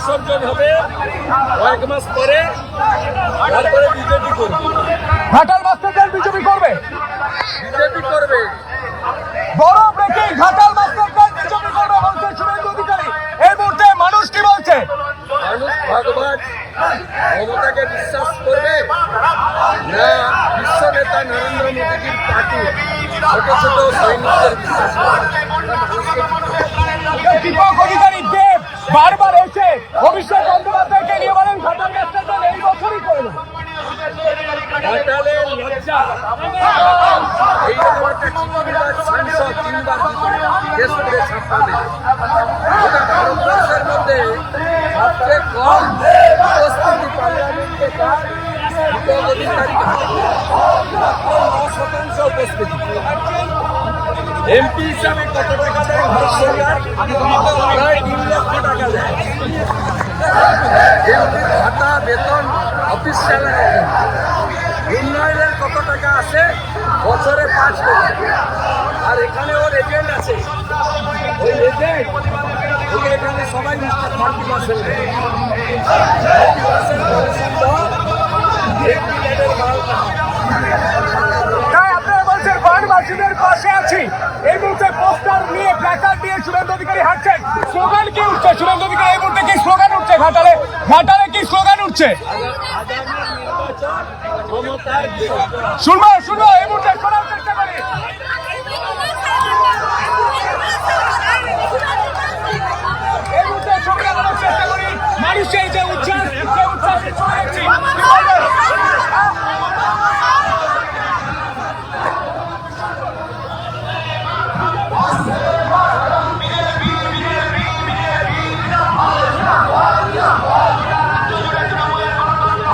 বিসর্জন হবে কয়েক মাস পরে, তারপরে বিজেপি করবে। ঘাটাল মাস্টার প্ল্যান বিজেপি করবে, বিজেপি করবে। বড় breaking, Ghatal master plan BJP করবে বলছে শুভেন্দু অধিকারী। এই মুহূর্তে মানুষ কি বলছে? মানুষ ভগবান মমতাকে বিশ্বাস করবে না বিশ্ব নেতা নরেন্দ্র মোদীজির পার্টি ছোট ছোট সৈনিকদের বিশ্বাস করবে? দীপক অধিকারী দেব বারবার এসে অভিষেক বন্দ্যোপাধ্যায়কে নিয়ে বলেন ঘাটাল মাস্টার প্ল্যান এই বছরই করবে। ঘাটালের লজ্জা, এইরকম একটা চিঠিবাজ সাংসদ তিনবার দেশ করে ছাপ্পা দেবে। গোটা ভারতবর্ষের মধ্যে সবচেয়ে কম উপস্থিতি পার্লামেন্টে তার দীপক অধিকারী, 9% উপস্থিতি। এমপি হিসাবে কত টাকা দেয় ভারত সরকার? প্রায় 3 লক্ষ টাকা দেয়। এমপির ভাতা, বেতন, অফিস স্যালারি, উন্নয়নের কত টাকা আসে? বছরে 5 কোটি। আর এখানে ওর এজেন্ট আছে, ওই এজেন্ট ওকে এখানে সবাই মিস্টার 30% তাই আপনারা বলছেন বানবাসীদের পাশে আছি। এই মুহূর্তে পোস্টার নিয়ে, প্ল্যাকার্ড নিয়ে শুভেন্দু অধিকারী হাঁটছেন। স্লোগান কি উঠছে শুভেন্দু অধিকারী? এই মুহূর্তে কি স্লোগান উঠছে ঘাটালে? ঘাটালে কি স্লোগান উঠছে? শুনবো শুনবো